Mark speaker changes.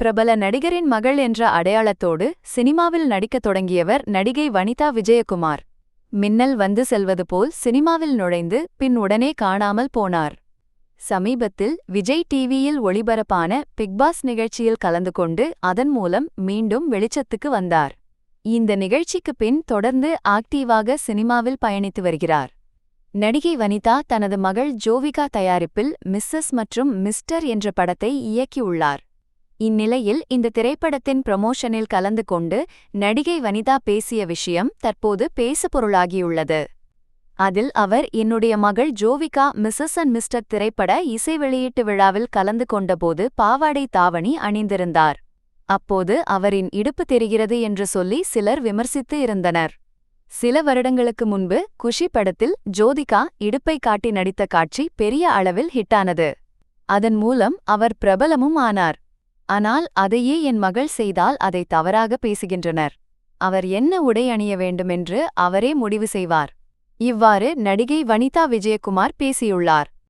Speaker 1: பிரபல நடிகரின் மகள் என்ற அடையாளத்தோடு சினிமாவில் நடிக்கத் தொடங்கியவர் நடிகை வனிதா விஜயகுமார். மின்னல் வந்து செல்வது போல் சினிமாவில் நுழைந்து பின் உடனே காணாமல் போனார். சமீபத்தில் விஜய் டிவியில் ஒளிபரப்பான பிக்பாஸ் நிகழ்ச்சியில் கலந்து கொண்டு அதன் மூலம் மீண்டும் வெளிச்சத்துக்கு வந்தார். இந்த நிகழ்ச்சிக்கு பின் தொடர்ந்து ஆக்டிவாக சினிமாவில் பயணித்து வருகிறார். நடிகை வனிதா தனது மகள் ஜோவிகா தயாரிப்பில் மிஸ்ஸஸ் மற்றும் மிஸ்டர் என்ற படத்தை இயக்கியுள்ளார். இந்நிலையில் இந்த திரைப்படத்தின் ப்ரமோஷனில் கலந்து கொண்டு நடிகை வனிதா பேசிய விஷயம் தற்போது பேசுபொருளாகியுள்ளது. அதில் அவர் என்னுடைய மகள் ஜோவிகா மிஸ்ஸஸ் அண்ட் மிஸ்டர் திரைப்பட இசை வெளியீட்டு விழாவில் கலந்து கொண்டபோது பாவாடை தாவணி அணிந்திருந்தார். அப்போது அவரின் இடுப்பு தெரிகிறது என்று சொல்லி சிலர் விமர்சித்து இருந்தனர். சில வருடங்களுக்கு முன்பு குஷி படத்தில் ஜோதிகா இடுப்பை காட்டி நடித்த காட்சி பெரிய அளவில் ஹிட்டானது. அதன் மூலம் அவர் பிரபலமும் ஆனார். ஆனால் அதையே என் மகள் செய்தால் அதை தவறாக பேசுகின்றனர். அவர் என்ன உடை அணிய வேண்டுமென்று அவரே முடிவு செய்வார். இவ்வாறு நடிகை வனிதா விஜயகுமார் பேசியுள்ளார்.